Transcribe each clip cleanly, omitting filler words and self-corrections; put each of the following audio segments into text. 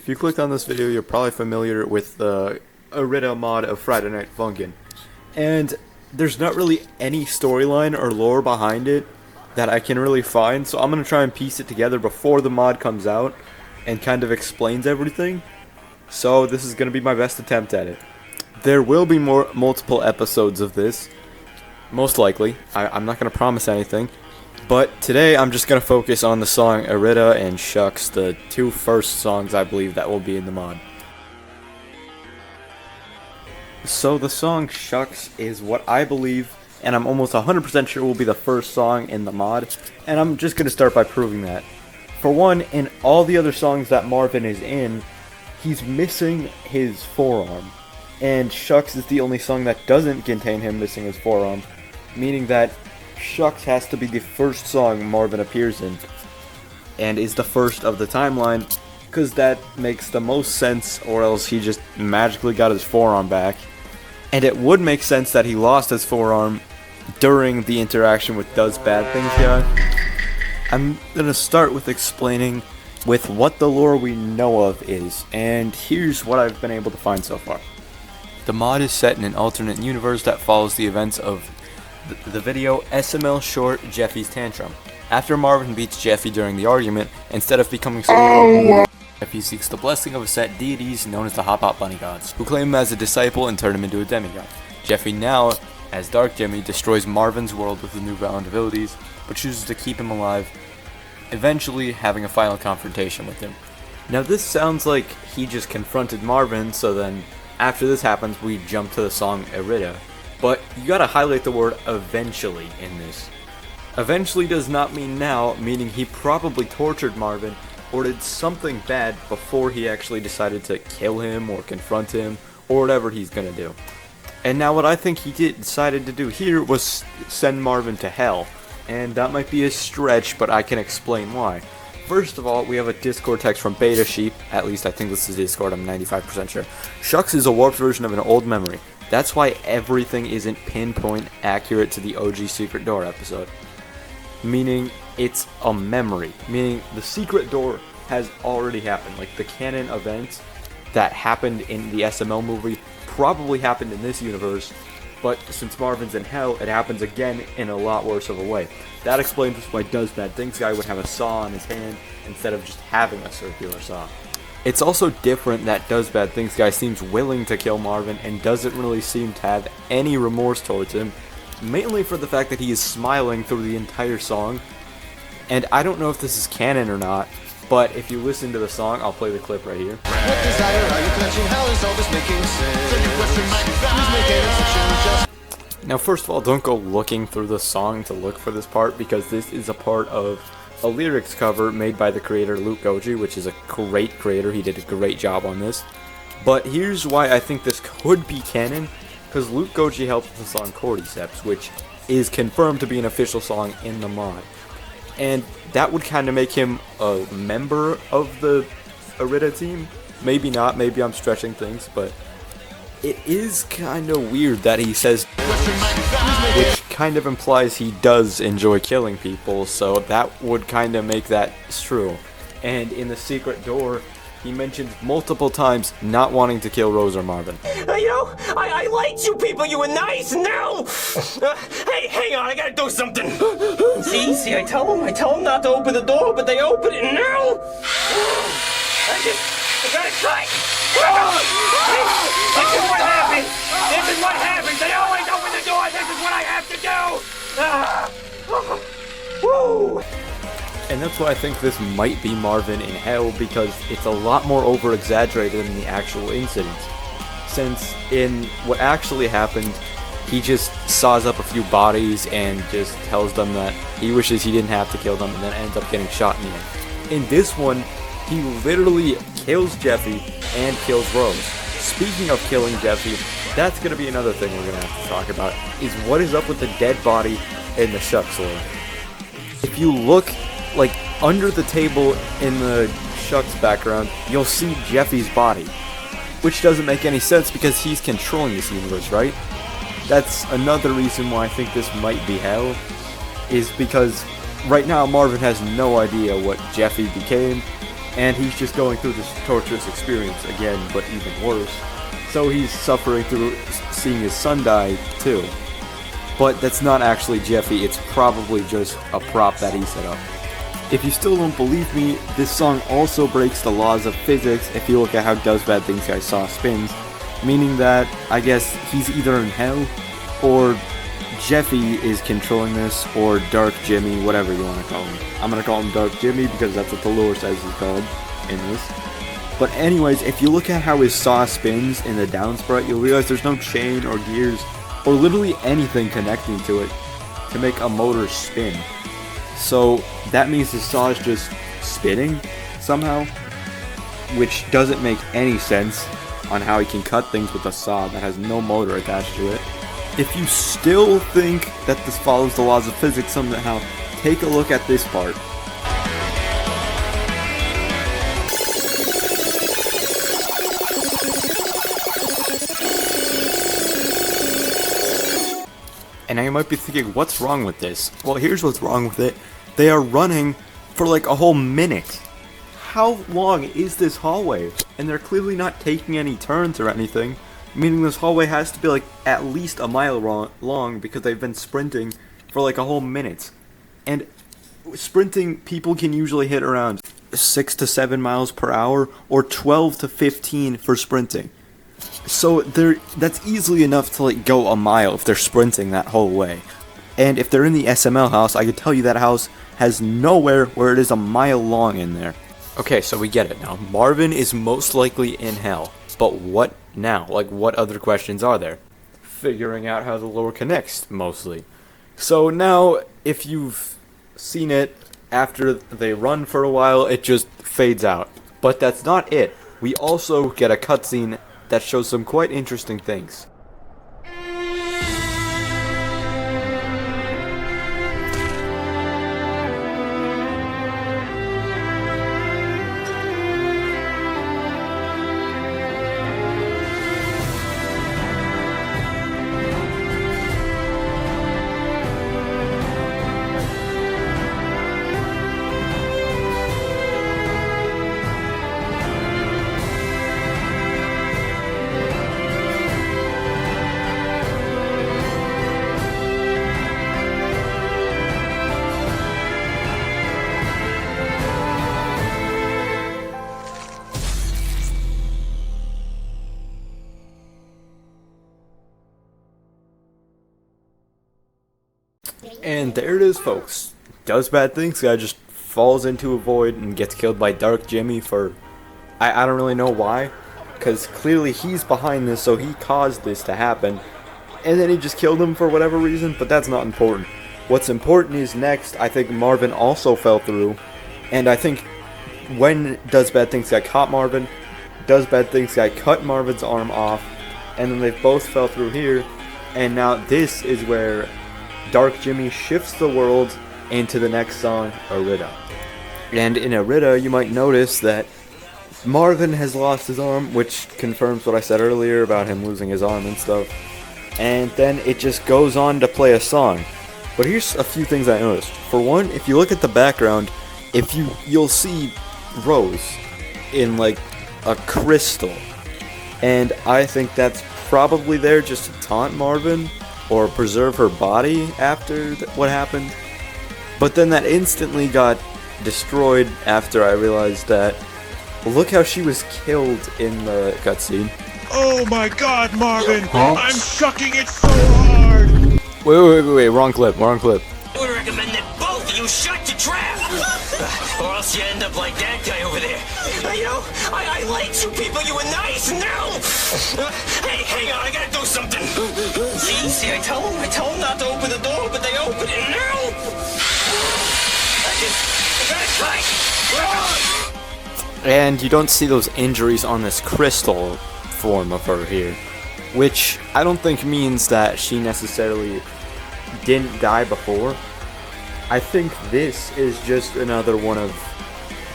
If you clicked on this video, you're probably familiar with the Irida mod of Friday Night Funkin'. And there's not really any storyline or lore behind it that I can really find, so I'm going to try and piece it together before the mod comes out and kind of explains everything. So this is going to be my best attempt at it. There will be multiple episodes of this, most likely. I'm not going to promise anything. But today I'm just going to focus on the song Arida and Shucks, the two first songs I believe that will be in the mod. So the song Shucks is what I believe, and I'm almost 100% sure will be the first song in the mod, and I'm just going to start by proving that. For one, in all the other songs that Marvin is in, he's missing his forearm, and Shucks is the only song that doesn't contain him missing his forearm, meaning that Shucks has to be the first song Marvin appears in, and is the first of the timeline, because that makes the most sense, or else he just magically got his forearm back. And it would make sense that he lost his forearm during the interaction with Does Bad Things guy. I'm gonna start with explaining with what the lore we know of is, and here's what I've been able to find so far. The mod is set in an alternate universe that follows the events of the video SML short Jeffy's Tantrum. After Marvin beats Jeffy during the argument, instead of becoming Jeffy seeks the blessing of a set deities known as the Hop Hop Bunny Gods, who claim him as a disciple and turn him into a demigod. Jeffy now, as Dark Jimmy, destroys Marvin's world with the newfound abilities, but chooses to keep him alive, eventually having a final confrontation with him. Now this sounds like he just confronted Marvin, so then after this happens we jump to the song Irida. But you gotta highlight the word eventually in this. Eventually does not mean now, meaning he probably tortured Marvin or did something bad before he actually decided to kill him or confront him or whatever he's gonna do. And now what I think he decided to do here was send Marvin to hell. And that might be a stretch, but I can explain why. First of all, we have a Discord text from Beta Sheep, at least I think this is Discord, I'm 95% sure. Shucks is a warped version of an old memory. That's why everything isn't pinpoint accurate to the OG Secret Door episode. Meaning, it's a memory. Meaning, the Secret Door has already happened. Like, the canon event that happened in the SML movie probably happened in this universe, but since Marvin's in hell, it happens again in a lot worse of a way. That explains why Does Bad Things guy would have a saw on his hand instead of just having a circular saw. It's also different that Does Bad Things guy seems willing to kill Marvin and doesn't really seem to have any remorse towards him, mainly for the fact that he is smiling through the entire song. And I don't know if this is canon or not, but if you listen to the song, I'll play the clip right here. What desire are you clutching? How is all this making sense? Now first of all, don't go looking through the song to look for this part, because this is a part of a lyrics cover made by the creator Luke Goji, which is a great creator. He did a great job on this. But here's why I think this could be canon, because Luke Goji helped with the song Cordyceps, which is confirmed to be an official song in the mod. And that would kind of make him a member of the Arida team. Maybe not, maybe I'm stretching things, but it is kind of weird that he says, which kind of implies he does enjoy killing people, so that would kind of make that true. And in the Secret Door, he mentions multiple times not wanting to kill Rose or Marvin. I liked you people, you were nice, now! Hey, hang on, I gotta do something! See, I tell them not to open the door, but they open it, and now... I gotta try! This is what happens! This is what happens! They always open the door! This is what I have to do! Woo! And that's why I think this might be Marvin in hell, because it's a lot more over-exaggerated than the actual incident. Since in what actually happened, he just saws up a few bodies and just tells them that he wishes he didn't have to kill them, and then ends up getting shot in the end. In this one, he literally kills Jeffy and kills Rose. Speaking of killing Jeffy, that's going to be another thing we're going to have to talk about, is what is up with the dead body in the Shucks lore. If you look, like, under the table in the Shucks background, you'll see Jeffy's body. Which doesn't make any sense because he's controlling this universe, right? That's another reason why I think this might be hell, is because right now Marvin has no idea what Jeffy became, and he's just going through this torturous experience again, but even worse. So he's suffering through seeing his son die too. But that's not actually Jeffy, it's probably just a prop that he set up. If you still don't believe me, this song also breaks the laws of physics if you look at how Does Bad Things Guy Saw spins, meaning that, I guess, he's either in hell, or Jeffy is controlling this, or Dark Jimmy, whatever you want to call him. I'm going to call him Dark Jimmy because that's what the lore says he's called in this. But anyways, if you look at how his saw spins in the down sprite, you'll realize there's no chain or gears, or literally anything connecting to it to make a motor spin. So that means his saw is just spinning somehow, which doesn't make any sense on how he can cut things with a saw that has no motor attached to it. If you still think that this follows the laws of physics somehow, take a look at this part. And now you might be thinking, what's wrong with this? Well, here's what's wrong with it. They are running for like a whole minute. How long is this hallway? And they're clearly not taking any turns or anything, meaning this hallway has to be like at least a mile long because they've been sprinting for like a whole minute. And sprinting, people can usually hit around 6 to 7 miles per hour or 12 to 15 for sprinting. So that's easily enough to like go a mile if they're sprinting that whole way. And if they're in the SML house, I can tell you that house has nowhere where it is a mile long in there. Okay, so we get it now. Marvin is most likely in hell. But what now? Like, what other questions are there? Figuring out how the lore connects, mostly. So now, if you've seen it, after they run for a while, it just fades out. But that's not it. We also get a cutscene that shows some quite interesting things. And there it is, folks. Does Bad Things Guy just falls into a void and gets killed by Dark Jimmy for... I don't really know why. Because clearly he's behind this, so he caused this to happen. And then he just killed him for whatever reason, but that's not important. What's important is next, I think Marvin also fell through. And I think when Does Bad Things Guy caught Marvin, Does Bad Things Guy cut Marvin's arm off. And then they both fell through here. And now this is where Dark Jimmy shifts the world into the next song, Arida. And in Arida, you might notice that Marvin has lost his arm, which confirms what I said earlier about him losing his arm and stuff. And then it just goes on to play a song. But here's a few things I noticed. For one, if you look at the background, you'll see Rose in like a crystal. And I think that's probably there just to taunt Marvin or preserve her body after what happened. But then that instantly got destroyed after I realized that, look how she was killed in the cutscene. Oh my god, Marvin! I'm shucking it so hard! Wait, wrong clip. I would recommend that both of you shut your trap! Or else you end up like that guy over there. You know, I liked you people, you were nice, now! Hey, hang on, I gotta do something! See, I tell them not to open the door, but they open it, now! I gotta try! And you don't see those injuries on this crystal form of her here, which I don't think means that she necessarily didn't die before. I think this is just another one of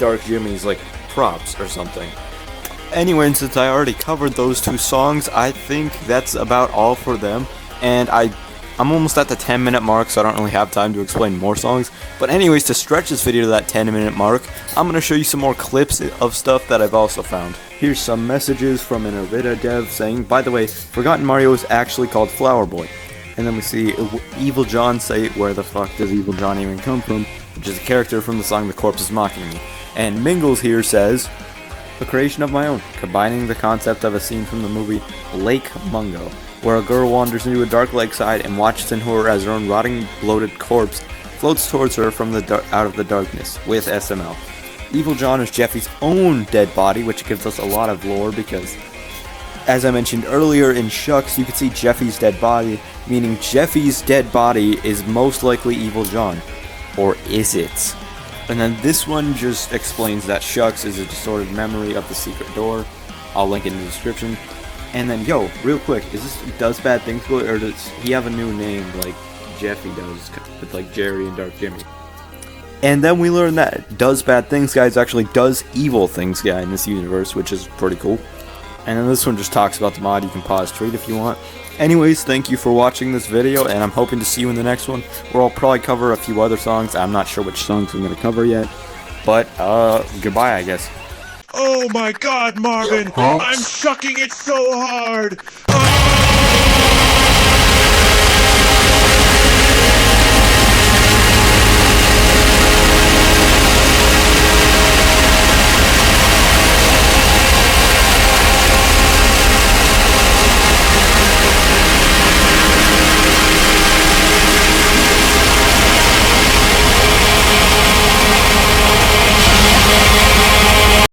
Dark Jimmy's like props or something. Anyway, and since I already covered those two songs, I think that's about all for them. And I I'm almost at the 10-minute mark, so I don't really have time to explain more songs. But anyways, to stretch this video to that 10-minute mark, I'm going to show you some more clips of stuff that I've also found. Here's some messages from an Irida dev saying, by the way, Forgotten Mario is actually called Flower Boy. And then we see Evil John say, where the fuck does Evil John even come from? Which is a character from the song The Corpse is Mocking Me. And Mingles here says, a creation of my own, combining the concept of a scene from the movie Lake Mungo, where a girl wanders into a dark lakeside and watches in horror as her own rotting, bloated corpse floats towards her from out of the darkness, with SML. Evil John is Jeffy's own dead body, which gives us a lot of lore because, as I mentioned earlier in Shucks, you can see Jeffy's dead body, meaning Jeffy's dead body is most likely Evil John. Or is it? And then this one just explains that Shucks is a distorted memory of the secret door. I'll link it in the description. And then, yo, real quick, does Bad Things Go, or does he have a new name like Jeffy does, with like Jerry and Dark Jimmy? And then we learn that Does Bad Things Guy is actually Does Evil Things Guy in this universe, which is pretty cool. And then this one just talks about the mod. You can pause to read if you want. Anyways, thank you for watching this video, and I'm hoping to see you in the next one, where I'll probably cover a few other songs. I'm not sure which songs I'm going to cover yet, but goodbye, I guess. Oh my God, Marvin! I'm sucking it so hard!